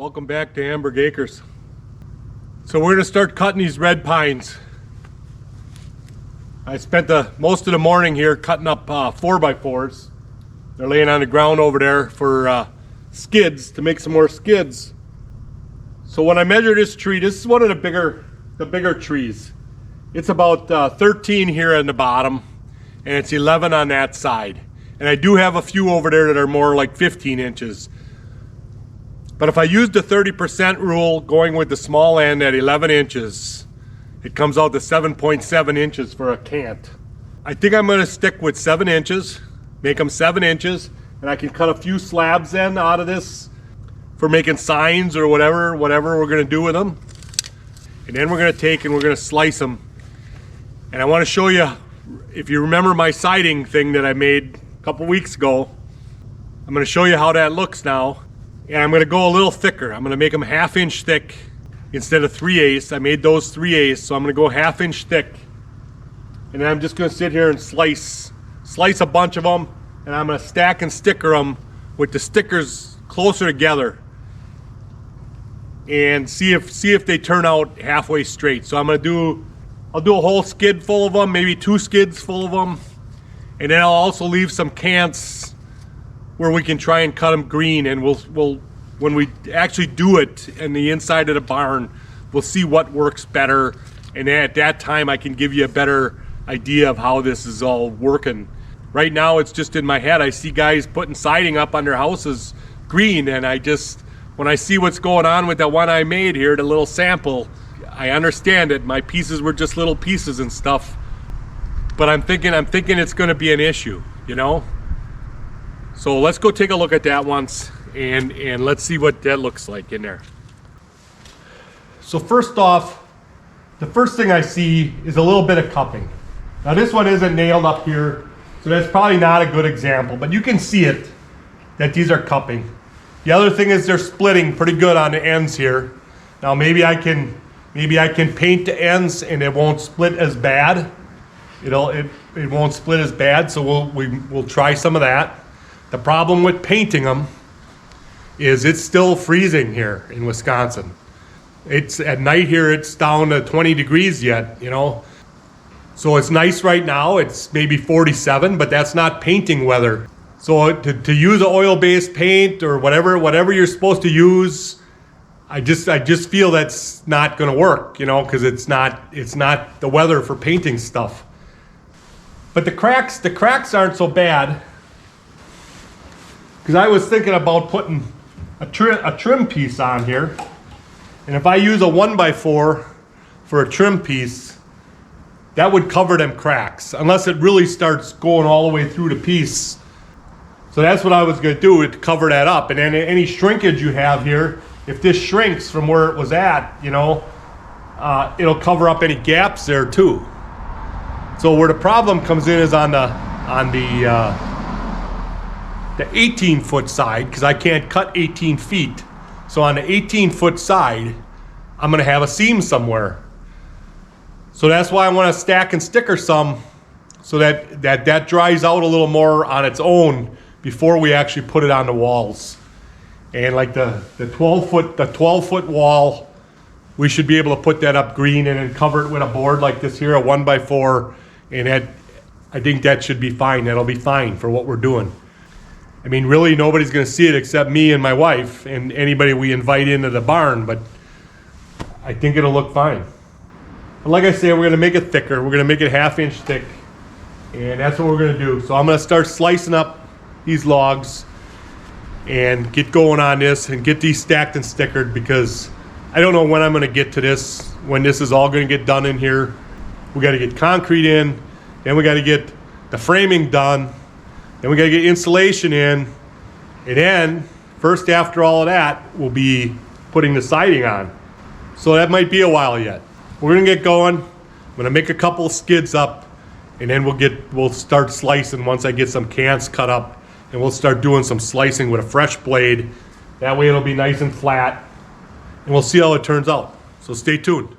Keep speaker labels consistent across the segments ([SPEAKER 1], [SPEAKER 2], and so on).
[SPEAKER 1] Welcome back to Amberg Acres. So we're going to start cutting these red pines. I spent most of the morning here cutting up 4x4s. They're laying on the ground over there for skids, to make some more skids. So when I measure this tree, this is one of the bigger trees. It's about 13 here on the bottom, and it's 11 on that side. And I do have a few over there that are more like 15 inches. But if I use the 30% rule, going with the small end at 11 inches, it comes out to 7.7 inches for a cant. I think I'm going to stick with 7 inches, make them 7 inches, and I can cut a few slabs then out of this for making signs or whatever we're going to do with them. And then we're going to take and we're going to slice them. And I want to show you, if you remember my siding thing that I made a couple weeks ago, I'm going to show you how that looks now. And I'm going to go a little thicker. I'm going to make them 1/2 inch thick instead of 3/8. I made those 3/8, so I'm going to go 1/2 inch thick. And then I'm just going to sit here and slice a bunch of them, and I'm going to stack and sticker them with the stickers closer together, and see if they turn out halfway straight. So I'll do a whole skid full of them, maybe 2 skids full of them, and then I'll also leave some cants where we can try and cut them green, and we'll when we actually do it in the inside of the barn, we'll see what works better, and at that time I can give you a better idea of how this is all working. Right now it's just in my head. I see guys putting siding up on their houses green, and when I see what's going on with the one I made here, the little sample, I understand it. My pieces were just little pieces and stuff, but I'm thinking it's going to be an issue, you know. So let's go take a look at that once, and let's see what that looks like in there. So first off, the first thing I see is a little bit of cupping. Now this one isn't nailed up here, so that's probably not a good example, but you can see it, that these are cupping. The other thing is they're splitting pretty good on the ends here. Now maybe I can paint the ends and it won't split as bad. It won't split as bad, so we'll try some of that. The problem with painting them is it's still freezing here in Wisconsin. It's at night here, it's down to 20 degrees yet, you know. So it's nice right now, it's maybe 47, but that's not painting weather. So to use an oil-based paint or whatever you're supposed to use, I just feel that's not gonna work, you know, because it's not the weather for painting stuff. But the cracks aren't so bad, because I was thinking about putting a trim piece on here, and if I use a 1x4 for a trim piece, that would cover them cracks, unless it really starts going all the way through the piece. So that's what I was going to do, to cover that up. And then any shrinkage you have here, if this shrinks from where it was at, you know, it'll cover up any gaps there too. So where the problem comes in is on the 18-foot side, because I can't cut 18 feet. So on the 18-foot side, I'm going to have a seam somewhere. So that's why I want to stack and sticker some, so that dries out a little more on its own before we actually put it on the walls. And like the 12-foot wall, we should be able to put that up green and then cover it with a board like this here, a 1x4, and I think that should be fine. That'll be fine for what we're doing. I mean, really, nobody's going to see it except me and my wife and anybody we invite into the barn, but I think it'll look fine. But like I say, we're going to make it thicker. We're going to make it 1/2 inch thick, and that's what we're going to do. So I'm going to start slicing up these logs and get going on this and get these stacked and stickered, because I don't know when I'm going to get to this, when this is all going to get done in here. We got to get concrete in, then we got to get the framing done, then we got to get insulation in, and then first after all of that, we'll be putting the siding on. So that might be a while yet. We're gonna get going. I'm gonna make a couple of skids up, and then we'll start slicing once I get some cans cut up, and we'll start doing some slicing with a fresh blade. That way it'll be nice and flat, and we'll see how it turns out. So stay tuned.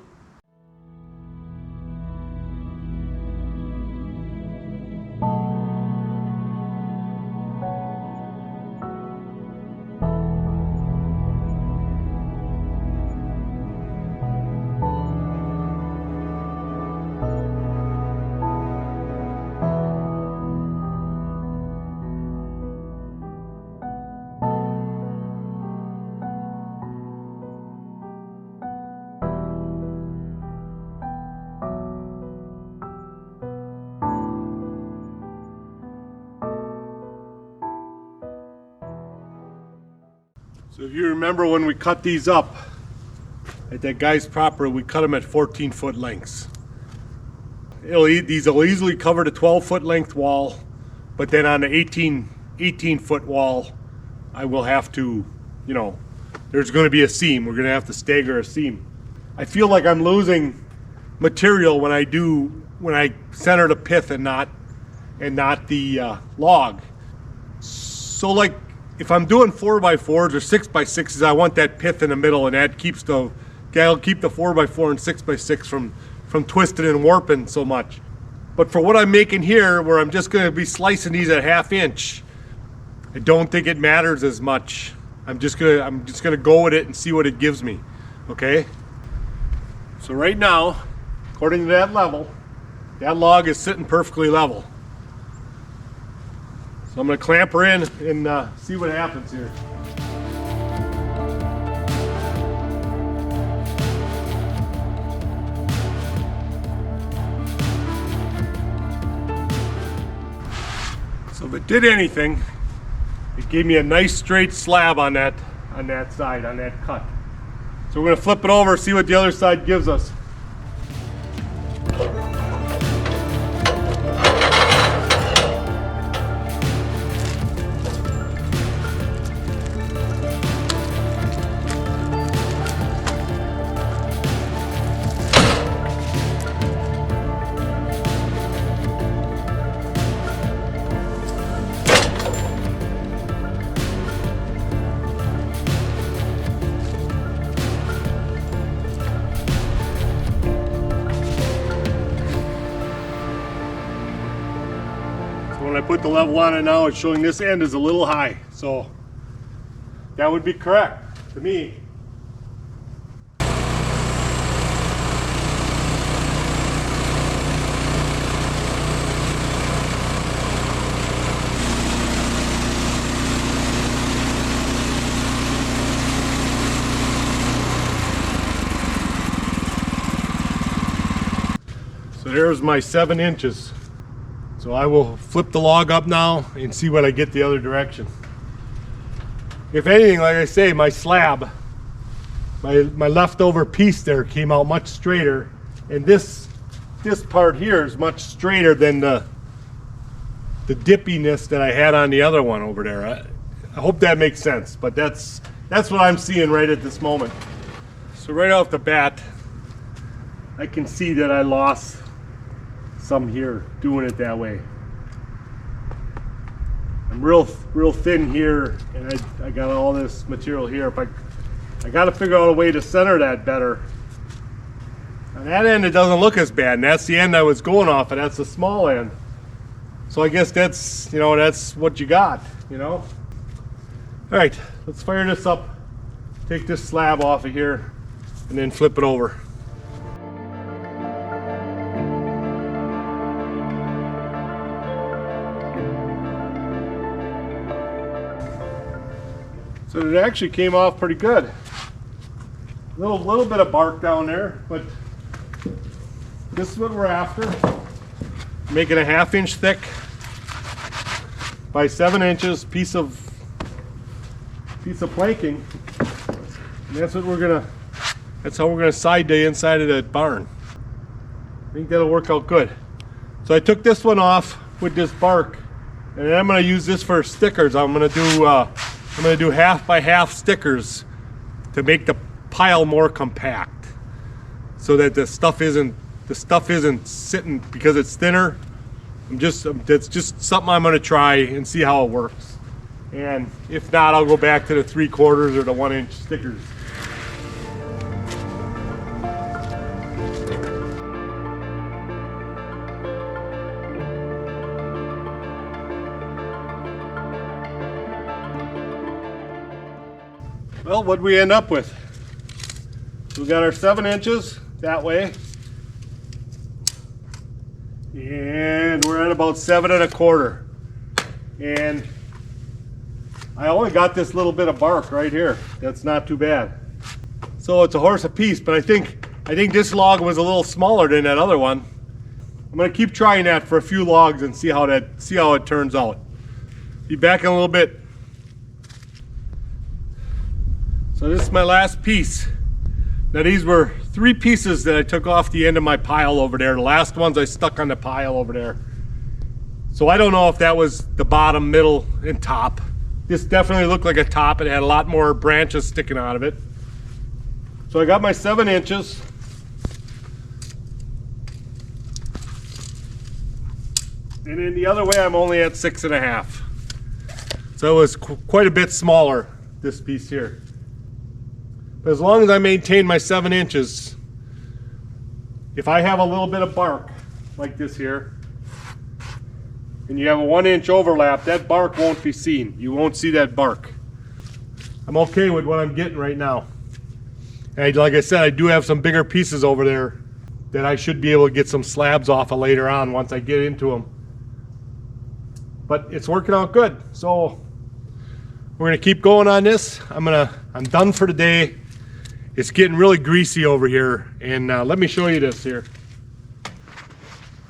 [SPEAKER 1] So if you remember when we cut these up at that guy's property, we cut them at 14-foot lengths. These will easily cover the 12-foot length wall, but then on the 18-foot wall, I will have to, you know, there's going to be a seam. We're going to have to stagger a seam. I feel like I'm losing material when I center the pith and not the log. So like if I'm doing 4x4s or 6x6s, I want that pith in the middle, and that'll keep the 4x4 and 6x6 from twisting and warping so much. But for what I'm making here, where I'm just going to be slicing these at 1/2 inch, I don't think it matters as much. I'm just gonna go with it and see what it gives me. Okay. So right now, according to that level, that log is sitting perfectly level. So I'm gonna clamp her in and see what happens here. So if it did anything, it gave me a nice straight slab on that side, on that cut. So we're gonna flip it over, see what the other side gives us. When I put the level on it now, it's showing this end is a little high. So that would be correct to me. So there's my 7 inches. So I will flip the log up now and see what I get the other direction. If anything, like I say, my slab, my leftover piece there came out much straighter, and this part here is much straighter than the dippiness that I had on the other one over there. I hope that makes sense, but that's what I'm seeing right at this moment. So right off the bat, I can see that I lost some here doing it that way. I'm real thin here, and I got all this material here. If I got to figure out a way to center that better. On that end, it doesn't look as bad, and that's the end I was going off, and that's the small end. So I guess that's, you know, that's what you got, you know. All right, let's fire this up, take this slab off of here, and then flip it over. So it actually came off pretty good. Little bit of bark down there, but this is what we're after. Making a 1/2 inch thick by 7 inches piece of planking. And that's how we're gonna side the inside of that barn. I think that'll work out good. So I took this one off with this bark, and then I'm gonna use this for stickers. I'm gonna do 1/2 by 1/2 stickers to make the pile more compact, so that the stuff isn't sitting because it's thinner. That's just something I'm gonna try and see how it works. And if not, I'll go back to the 3/4 or the 1 inch stickers. Well, what'd we end up with? We got our 7 inches that way, and we're at about 7 1/4. And I only got this little bit of bark right here. That's not too bad. So it's a horse a piece, but I think this log was a little smaller than that other one. I'm gonna keep trying that for a few logs and see how it turns out. Be back in a little bit. So this is my last piece. Now these were 3 pieces that I took off the end of my pile over there. The last ones I stuck on the pile over there. So I don't know if that was the bottom, middle, and top. This definitely looked like a top. It had a lot more branches sticking out of it. So I got my 7 inches. And then the other way I'm only at 6.5. So it was quite a bit smaller, this piece here. But as long as I maintain my 7 inches, if I have a little bit of bark like this here, and you have a 1-inch overlap, that bark won't be seen. You won't see that bark. I'm okay with what I'm getting right now. And like I said, I do have some bigger pieces over there that I should be able to get some slabs off of later on once I get into them. But it's working out good. So we're gonna keep going on this. I'm done for today. It's getting really greasy over here, and let me show you this here.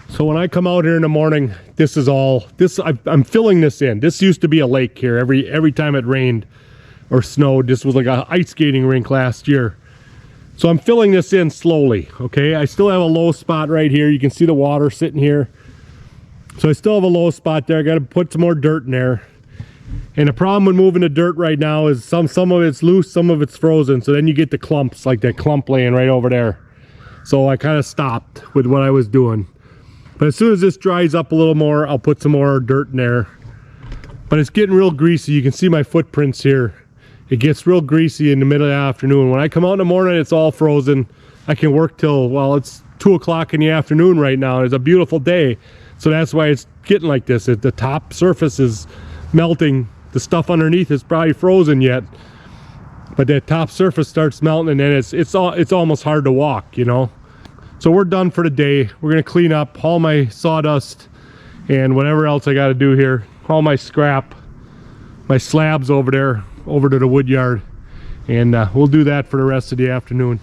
[SPEAKER 1] So when I come out here in the morning, this is all this. I'm filling this in. This used to be a lake here. Every time it rained or snowed, this was like a ice skating rink last year. So I'm filling this in slowly. Okay, I still have a low spot right here. You can see the water sitting here. So I still have a low spot there. I got to put some more dirt in there. And the problem with moving the dirt right now is some of it's loose, some of it's frozen. So then you get the clumps, like that clump laying right over there. So I kind of stopped with what I was doing. But as soon as this dries up a little more, I'll put some more dirt in there. But it's getting real greasy. You can see my footprints here. It gets real greasy in the middle of the afternoon. When I come out in the morning, it's all frozen. I can work till, well, it's 2 o'clock in the afternoon right now. It's a beautiful day. So that's why it's getting like this. The top surface is melting. The stuff underneath is probably frozen yet, but that top surface starts melting, and then it's almost hard to walk, you know. So we're done for the day. We're gonna clean up, haul my sawdust and whatever else I got to do here, haul my scrap, my slabs over there, over to the wood yard, and we'll do that for the rest of the afternoon.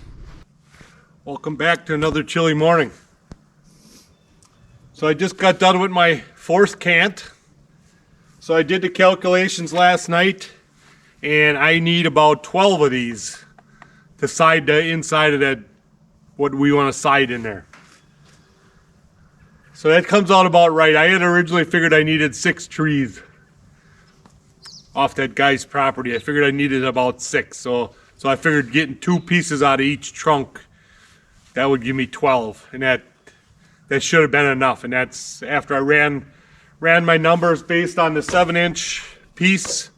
[SPEAKER 1] Welcome back to another chilly morning. So I just got done with my 4th cant. So I did the calculations last night, and I need about 12 of these to side the inside of that, what we want to side in there. So that comes out about right. I had originally figured I needed 6 trees off that guy's property. I figured I needed about 6. So I figured getting 2 pieces out of each trunk, that would give me 12, and that should have been enough. And that's after I ran my numbers based on the 7-inch piece.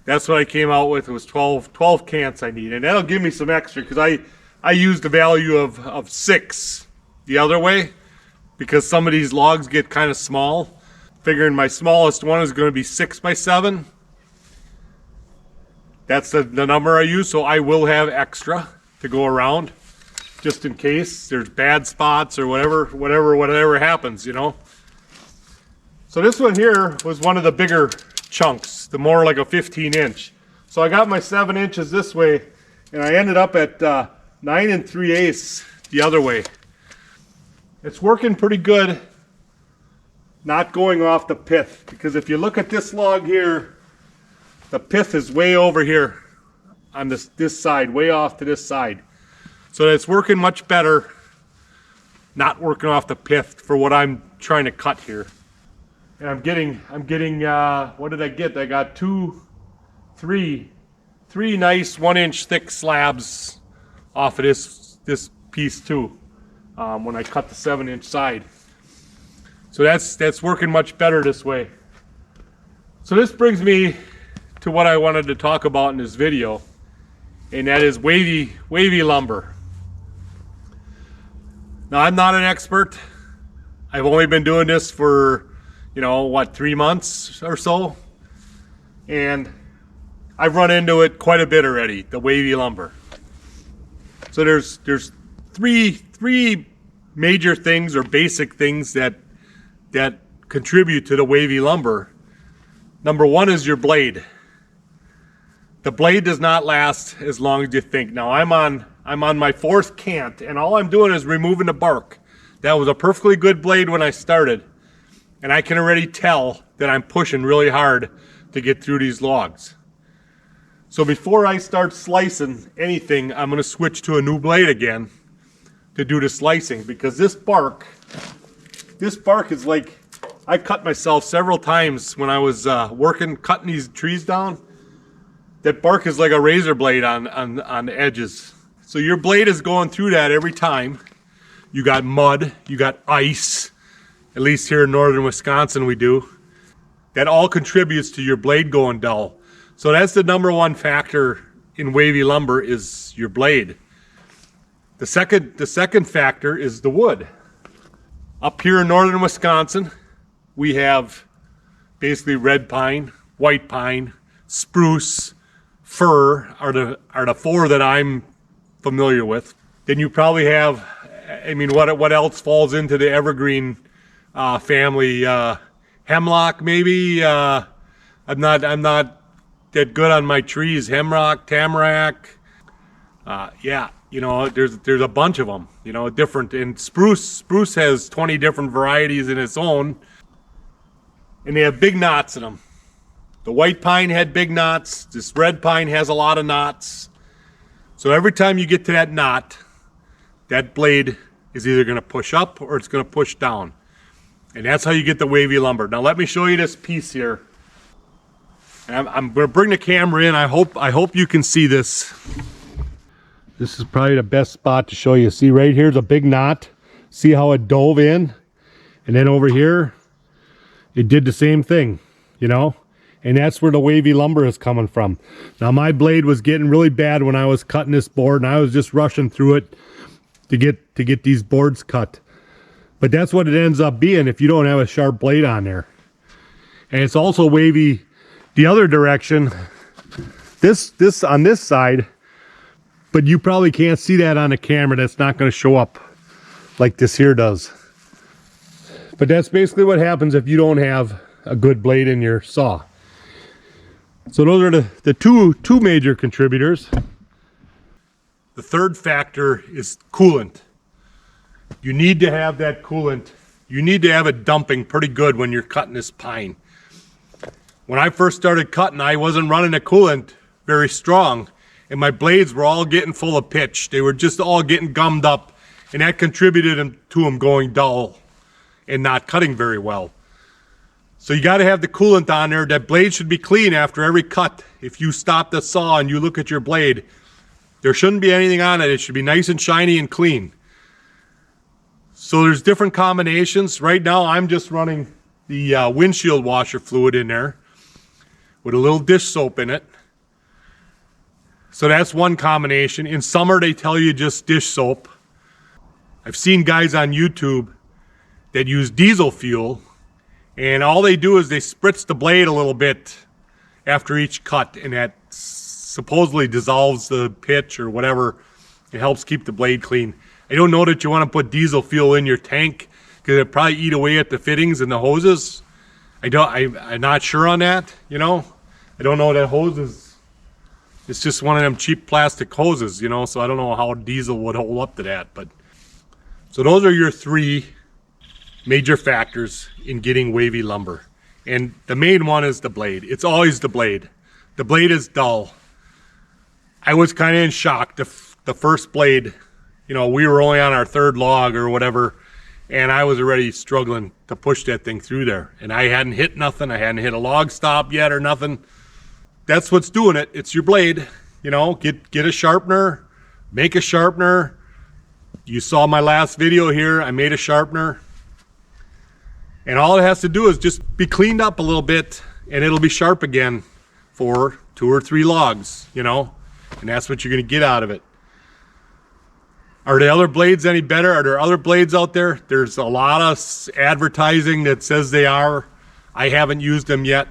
[SPEAKER 1] That's what I came out with. It was 12 cants I need, and that'll give me some extra, because I used the value of 6 the other way, because some of these logs get kind of small. Figuring my smallest one is going to be 6 by 7. That's the number I use, so I will have extra to go around, just in case there's bad spots or whatever happens, you know. So this one here was one of the bigger chunks, the more like a 15-inch. So I got my 7 inches this way, and I ended up at 9 3/8 the other way. It's working pretty good, not going off the pith, because if you look at this log here, the pith is way over here on this side, way off to this side. So it's working much better, not working off the pith for what I'm trying to cut here. And I'm getting what did I get? I got three nice 1-inch thick slabs off of this piece too, when I cut the 7-inch side. So that's working much better this way. So this brings me to what I wanted to talk about in this video, and that is wavy lumber. Now, I'm not an expert. I've only been doing this for, 3 months or so, and I've run into it quite a bit already, the wavy lumber. So there's three major things or basic things that contribute to the wavy lumber. Number one is your blade. The blade does not last as long as you think. Now I'm on my 4th cant, and all I'm doing is removing the bark. That was a perfectly good blade when I started, and I can already tell that I'm pushing really hard to get through these logs. So before I start slicing anything, I'm gonna switch to a new blade again to do the slicing, because this bark is like, I cut myself several times when I was cutting these trees down. That bark is like a razor blade on the edges. So your blade is going through that every time. You got mud, you got ice, at least here in northern Wisconsin we do. That all contributes to your blade going dull. So that's the number one factor in wavy lumber, is your blade. The second factor is the wood. Up here in northern Wisconsin, we have basically red pine, white pine, spruce, fir are the four that I'm familiar with. Then you probably have, I mean, what else falls into the evergreen family? Hemlock, maybe. I'm not that good on my trees. Hemlock, tamarack. Yeah, you know, there's a bunch of them. You know, different. And spruce has 20 different varieties in its own, and they have big knots in them. The white pine had big knots. This red pine has a lot of knots. So every time you get to that knot, that blade is either going to push up or it's going to push down. And that's how you get the wavy lumber. Now let me show you this piece here. And I'm going to bring the camera in. I hope you can see this. This is probably the best spot to show you. See, right here's a big knot. See how it dove in? And then over here, it did the same thing, you know? And that's where the wavy lumber is coming from. Now my blade was getting really bad when I was cutting this board, and I was just rushing through it to get these boards cut. But that's what it ends up being if you don't have a sharp blade on there. And it's also wavy the other direction. This on this side, but you probably can't see that on the camera. That's not going to show up like this here does. But that's basically what happens if you don't have a good blade in your saw. So those are the two major contributors. The third factor is coolant. You need to have that coolant. You need to have it dumping pretty good when you're cutting this pine. When I first started cutting, I wasn't running a coolant very strong, and my blades were all getting full of pitch. They were just all getting gummed up, and that contributed to them going dull and not cutting very well. So you got to have the coolant on there. That blade should be clean after every cut. If you stop the saw and you look at your blade, there shouldn't be anything on it. It should be nice and shiny and clean. So there's different combinations. Right now I'm just running the windshield washer fluid in there with a little dish soap in it. So that's one combination. In summer they tell you just dish soap. I've seen guys on YouTube that use diesel fuel, and all they do is they spritz the blade a little bit after each cut, and that supposedly dissolves the pitch or whatever. It helps keep the blade clean. I don't know that you want to put diesel fuel in your tank, because it'll probably eat away at the fittings and the hoses. I'm not sure on that, you know. I don't know that hoses. It's just one of them cheap plastic hoses, you know, so I don't know how diesel would hold up to that. But so those are your three major factors in getting wavy lumber. And the main one is the blade. It's always the blade. The blade is dull. I was kind of in shock. The first blade, you know, we were only on our third log or whatever, and I was already struggling to push that thing through there. And I hadn't hit nothing. I hadn't hit a log stop yet or nothing. That's what's doing it. It's your blade. You know, get a sharpener, make a sharpener. You saw my last video here. I made a sharpener. And all it has to do is just be cleaned up a little bit, and it'll be sharp again for 2 or 3 logs, you know, and that's what you're going to get out of it. Are the other blades any better? Are there other blades out there? There's a lot of advertising that says they are. I haven't used them yet.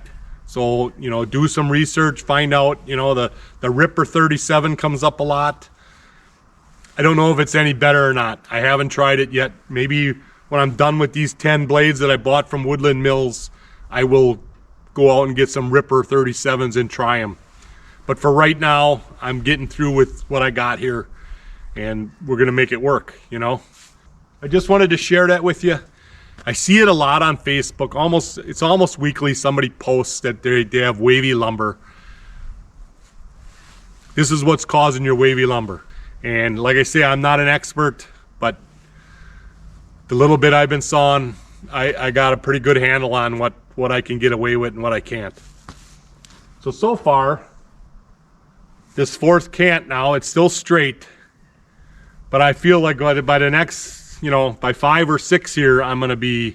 [SPEAKER 1] So, you know, do some research, find out, you know, the Ripper 37 comes up a lot. I don't know if it's any better or not. I haven't tried it yet. Maybe when I'm done with these 10 blades that I bought from Woodland Mills, I will go out and get some Ripper 37s and try them. But for right now, I'm getting through with what I got here, and we're gonna make it work, you know. I just wanted to share that with you. I see it a lot on Facebook. It's almost weekly somebody posts that they have wavy lumber. This is what's causing your wavy lumber. And like I say, I'm not an expert, but the little bit I've been sawing, I got a pretty good handle on what I can get away with and what I can't. So far, this fourth cant now, it's still straight, but I feel like by the next, by 5 or 6 here, I'm gonna be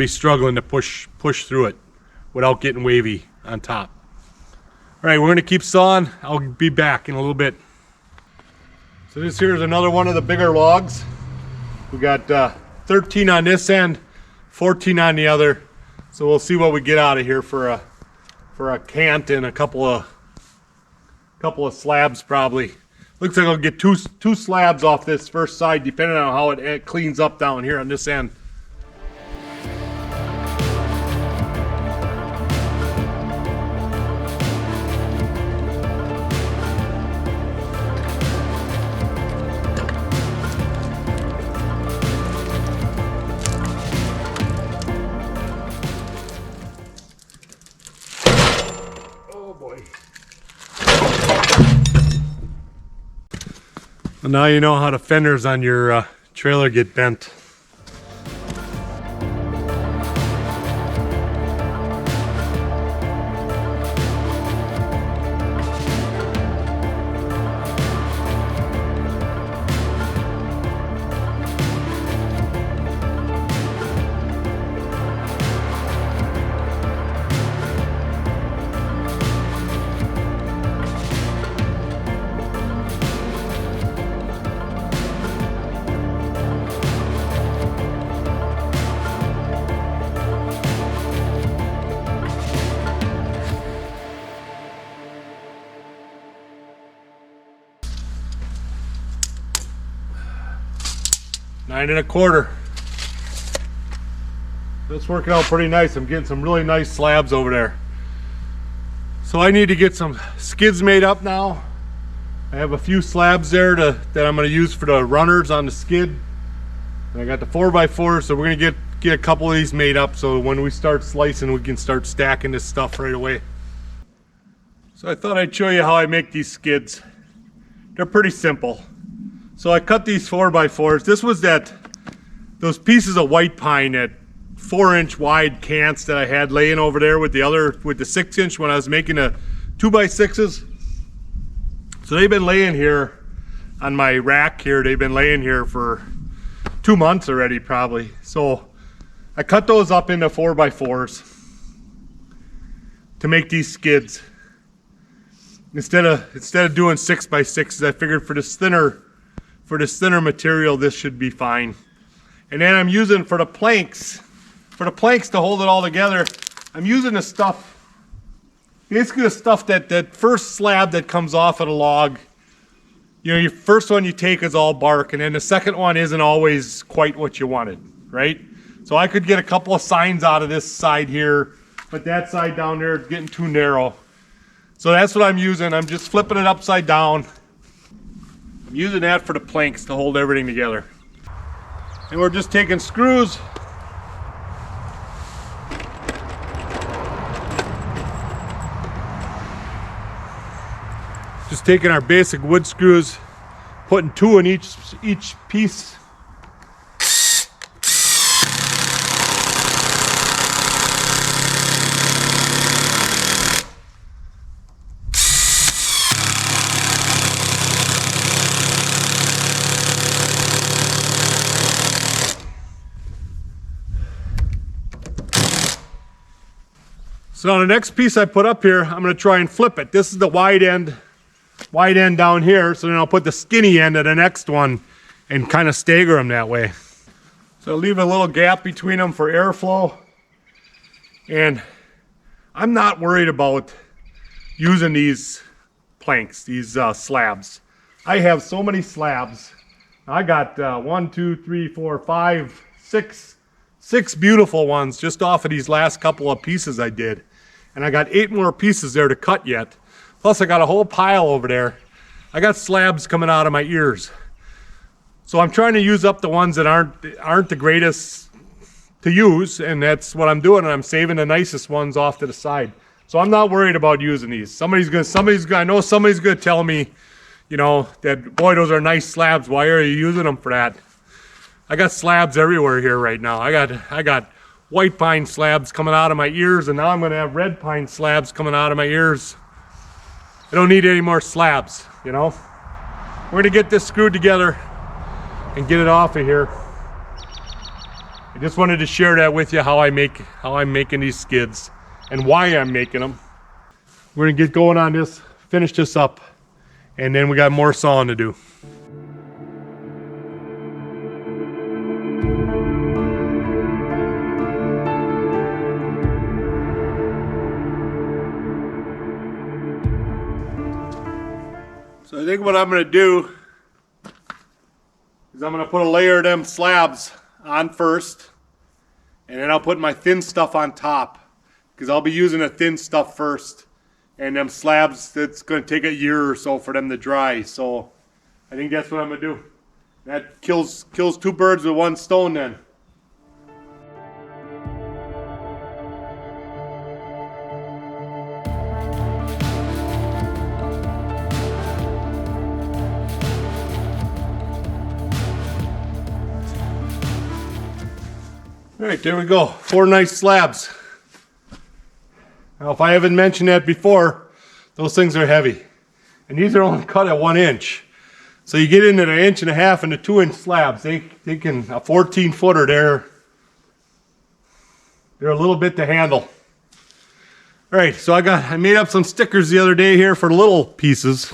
[SPEAKER 1] struggling to push through it without getting wavy on top. All right, we're gonna keep sawing. I'll be back in a little bit. So this here is another one of the bigger logs. We got 13 on this end, 14 on the other. So we'll see what we get out of here for a cant and a couple of slabs probably. Looks like I'll get two slabs off this first side, depending on how it cleans up down here on this end. Well, now you know how the fenders on your trailer get bent. Nine and a quarter. That's working out pretty nice. I'm getting some really nice slabs over there. So I need to get some skids made up now. I have a few slabs there that I'm going to use for the runners on the skid. And I got the 4x4, so we're going to get a couple of these made up so when we start slicing, we can start stacking this stuff right away. So I thought I'd show you how I make these skids. They're pretty simple. So I cut these 4x4s. This was those pieces of white pine, that 4-inch wide cants that I had laying over there with the 6-inch when I was making the 2x6s. So they've been laying here on my rack here. They've been laying here for 2 months already probably. So I cut those up into 4x4s to make these skids. Instead of doing 6x6s, I figured for this thinner material, this should be fine. And then I'm using for the planks to hold it all together, I'm using the stuff, basically the stuff that first slab that comes off of the log. Your first one you take is all bark, and then the second one isn't always quite what you wanted, right? So I could get a couple of signs out of this side here, but that side down there is getting too narrow. So that's what I'm using. I'm just flipping it upside down. I'm using that for the planks to hold everything together. And we're just taking screws. Just taking our basic wood screws, putting 2 in each piece. So now the next piece I put up here, I'm going to try and flip it. This is the wide end down here. So then I'll put the skinny end of the next one and kind of stagger them that way. So I'll leave a little gap between them for airflow. And I'm not worried about using these planks, these slabs. I have so many slabs. I got 1, 2, 3, 4, 5, 6 beautiful ones just off of these last couple of pieces I did. And I got 8 more pieces there to cut yet. Plus I got a whole pile over there. I got slabs coming out of my ears. So I'm trying to use up the ones that aren't the greatest to use, and that's what I'm doing, and I'm saving the nicest ones off to the side. So I'm not worried about using these. I know somebody's gonna tell me, you know, that, boy, those are nice slabs. Why are you using them for that? I got slabs everywhere here right now. I got white pine slabs coming out of my ears, and now I'm gonna have red pine slabs coming out of my ears. I don't need any more slabs, you know? We're gonna get this screwed together and get it off of here. I just wanted to share that with you, how I'm making these skids and why I'm making them. We're gonna get going on this, finish this up, and then we got more sawing to do. So I think what I'm gonna do is I'm gonna put a layer of them slabs on first, and then I'll put my thin stuff on top, because I'll be using the thin stuff first, and them slabs, it's gonna take a year or so for them to dry. So I think that's what I'm gonna do. That kills two birds with one stone then. All right, there we go. 4 nice slabs. Now, if I haven't mentioned that before, those things are heavy. And these are only cut at 1 inch. So you get into the 1.5 inch and the 2-inch slabs. They can, a 14-footer, they're a little bit to handle. All right, so I made up some stickers the other day here for little pieces.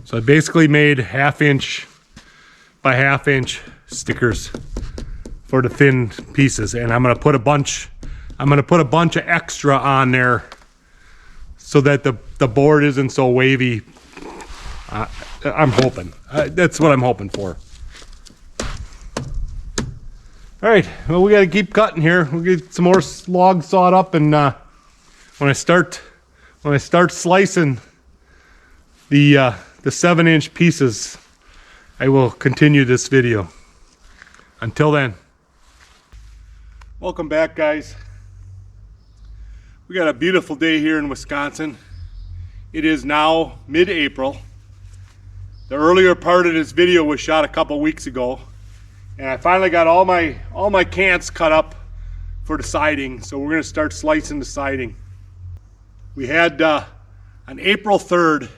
[SPEAKER 1] So I basically made 1/2 inch by 1/2 inch stickers for the thin pieces, and I'm gonna put a bunch of extra on there so that the board isn't so wavy. I'm hoping that's what I'm hoping for. All right, well, we got to keep cutting here. We'll get some more logs sawed up, and when I start slicing the 7-inch pieces, I will continue this video. Until then, welcome back, guys. We got a beautiful day here in Wisconsin. It is now mid-April. The earlier part of this video was shot a couple weeks ago, and I finally got all my cants cut up for the siding. So we're going to start slicing the siding. We had on April 3rd.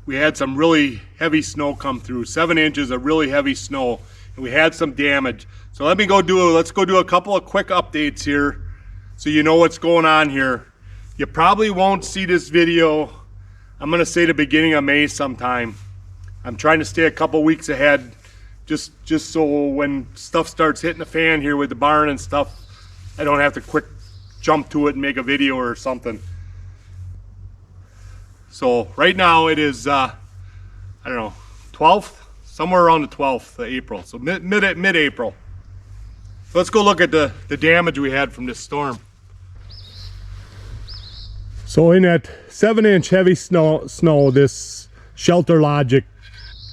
[SPEAKER 1] We had some really heavy snow come through, 7 inches of really heavy snow, and we had some damage. So let's go do a couple of quick updates here so you know what's going on here. You probably won't see this video, I'm gonna say the beginning of May sometime. I'm trying to stay a couple weeks ahead, just so when stuff starts hitting the fan here with the barn and stuff, I don't have to quick jump to it and make a video or something. So right now it is, I don't know, 12th? Somewhere around the 12th of April, so mid-April. So let's go look at the damage we had from this storm. So in that 7-inch heavy snow, this Shelter Logic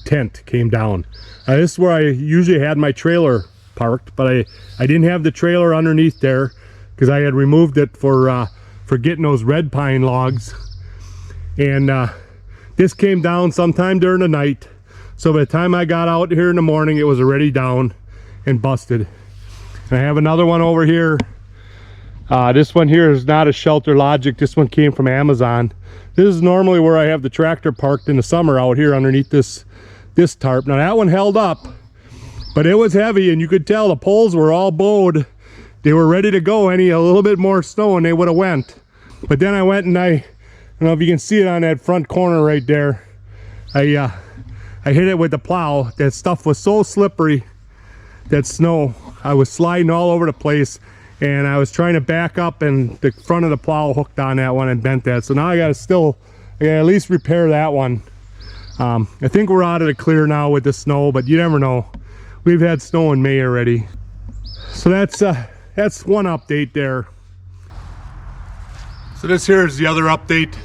[SPEAKER 1] tent came down. This is where I usually had my trailer parked, but I didn't have the trailer underneath there because I had removed it for getting those red pine logs. And this came down sometime during the night. So by the time I got out here in the morning, it was already down and busted. And I have another one over here. This one here is not a Shelter Logic. This one came from Amazon. This is normally where I have the tractor parked in the summer out here underneath this tarp. Now that one held up, but it was heavy, and you could tell the poles were all bowed. They were ready to go. A little bit more snow and they would have went. But then I went and I don't know if you can see it on that front corner right there. I hit it with the plow. That stuff was so slippery, that snow. I was sliding all over the place, and I was trying to back up, and the front of the plow hooked on that one and bent that. So now I gotta at least repair that one. I think we're out of the clear now with the snow, but you never know. We've had snow in May already. So that's one update there. So this here is the other update.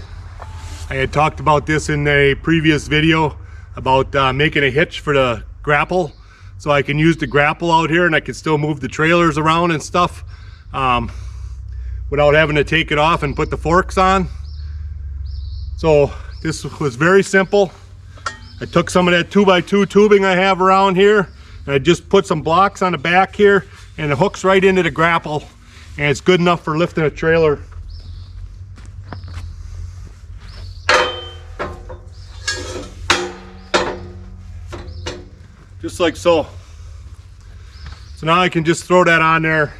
[SPEAKER 1] I had talked about this in a previous video about making a hitch for the grapple. so I can use the grapple out here and I can still move the trailers around and stuff without having to take it off and put the forks on. So this was very simple. I took some of that 2x2 tubing I have around here and I just put some blocks on the back here and it hooks right into the grapple and it's good enough for lifting a trailer. Just like so. So now I can just throw that on there,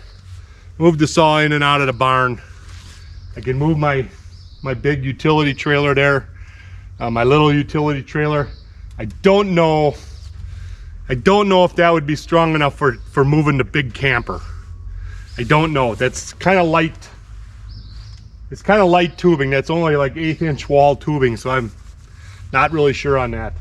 [SPEAKER 1] move the saw in and out of the barn. I can move my big utility trailer there, my little utility trailer. I don't know if that would be strong enough for moving the big camper. I don't know. That's kind of light. It's kind of light tubing. That's only like 1/8 inch wall tubing, so I'm not really sure on that.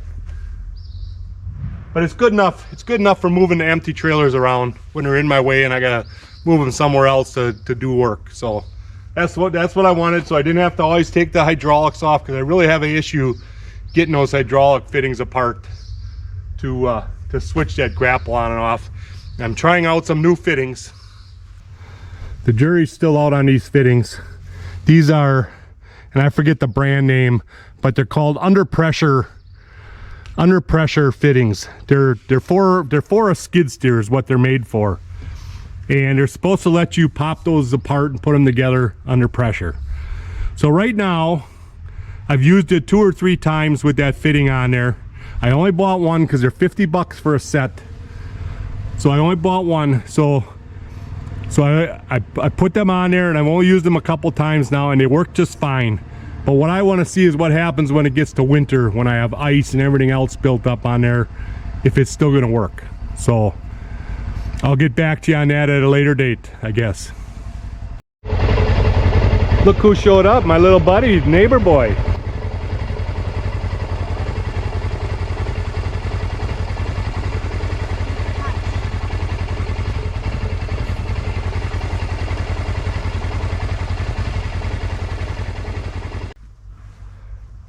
[SPEAKER 1] But it's good enough. It's good enough for moving the empty trailers around when they're in my way and I gotta move them somewhere else to do work. So that's what I wanted. So I didn't have to always take the hydraulics off because I really have an issue getting those hydraulic fittings apart to switch that grapple on and off. I'm trying out some new fittings. The jury's still out on these fittings. These are, and I forget the brand name, but they're called under pressure fittings. They're for a skid steer is what they're made for, and they're supposed to let you pop those apart and put them together under pressure. So right now I've used it 2 or 3 times with that fitting on there. I only bought one because they're 50 bucks for a set, so I only bought one. So I put them on there and I've only used them a couple times now and they work just fine. But what I want to see is what happens when it gets to winter, when I have ice and everything else built up on there, if it's still going to work. So I'll get back to you on that at a later date, I guess. Look who showed up, my little buddy, neighbor boy.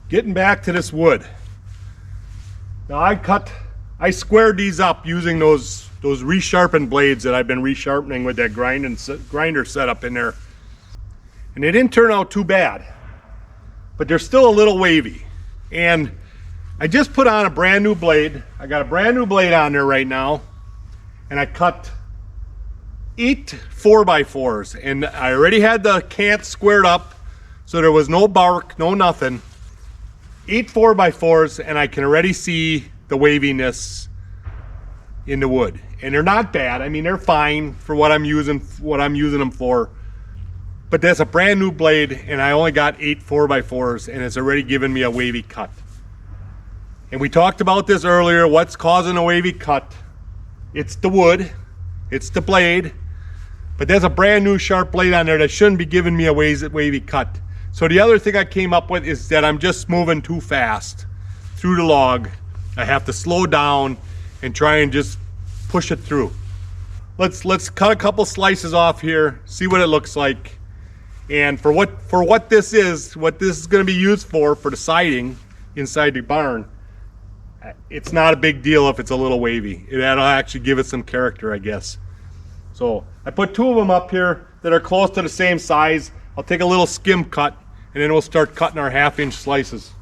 [SPEAKER 1] Getting back to this wood. Now I squared these up using those resharpened blades that I've been resharpening with that grinder setup in there. And they didn't turn out too bad, but they're still a little wavy. And I just put on a brand new blade. I got a brand new blade on there right now, and I cut 8 4x4s, and I already had the cant squared up, so there was no bark, no nothing. 8 4x4s, and I can already see the waviness in the wood, and they're not bad. I mean, they're fine for what I'm using them for. But that's a brand new blade, and I only got 8 4x4s, and it's already given me a wavy cut. And we talked about this earlier. What's causing a wavy cut? It's the wood, it's the blade. But there's a brand new sharp blade on there that shouldn't be giving me a wavy cut. So the other thing I came up with is that I'm just moving too fast through the log. I have to slow down and try and just push it through. Let's cut a couple slices off here, see what it looks like. And for what this is going to be used for the siding inside the barn, it's not a big deal if it's a little wavy. That'll actually give it some character, I guess. So I put 2 of them up here that are close to the same size. I'll take a little skim cut and then we'll start cutting our 1/2 inch slices.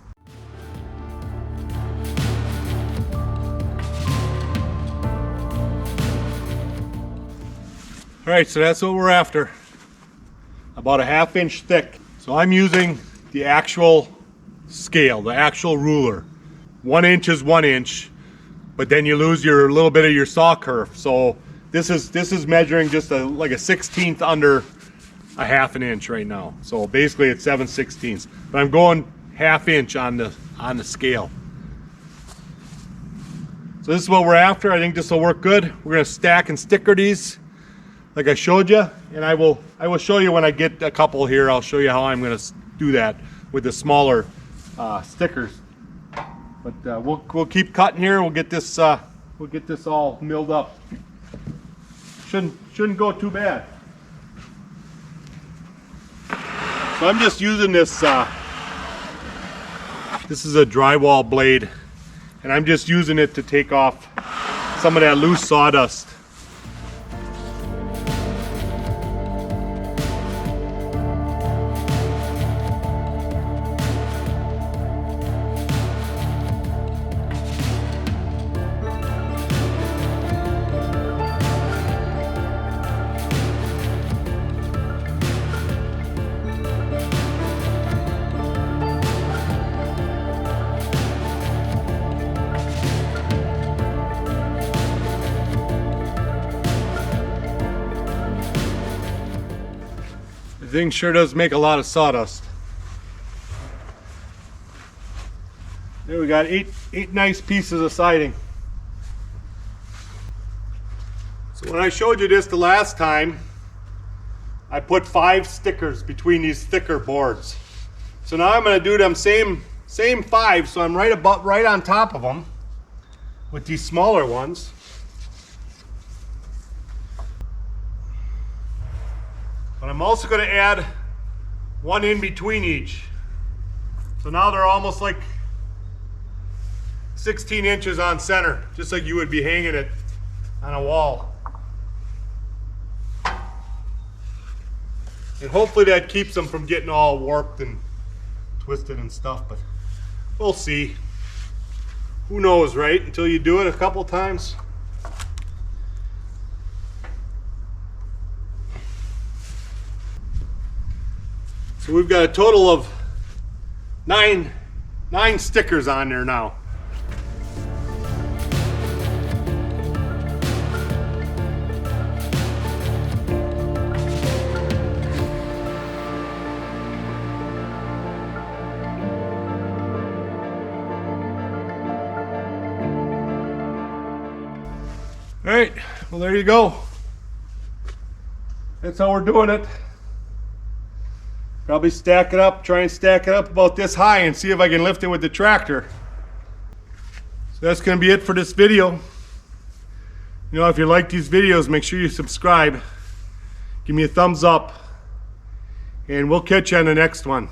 [SPEAKER 1] All right, so that's what we're after. About a 1/2 inch thick. So I'm using the actual scale, the actual ruler. 1 inch is 1 inch, but then you lose your little bit of your saw kerf. So this is measuring just like a 1/16 under a 1/2 inch right now. So basically it's 7/16. But I'm going 1/2 inch on the scale. So this is what we're after. I think this will work good. We're gonna stack and sticker these like I showed you, and I will show you when I get a couple here. I'll show you how I'm gonna do that with the smaller stickers. But we'll keep cutting here. We'll get this all milled up. Shouldn't go too bad. So I'm just using this. This is a drywall blade, and I'm just using it to take off some of that loose sawdust. The thing sure does make a lot of sawdust. There we got eight nice pieces of siding. So when I showed you this the last time, I put 5 stickers between these thicker boards. So now I'm going to do them same 5, so I'm right on top of them with these smaller ones. But I'm also going to add 1 in between each. So now they're almost like 16 inches on center, just like you would be hanging it on a wall. And hopefully that keeps them from getting all warped and twisted and stuff, but we'll see. Who knows, right? Until you do it a couple times. So we've got a total of nine stickers on there now. All right, well there you go. That's how we're doing it. Probably stack it up, try and stack it up about this high and see if I can lift it with the tractor. So that's going to be it for this video. You know, if you like these videos, make sure you subscribe. Give me a thumbs up. And we'll catch you on the next one.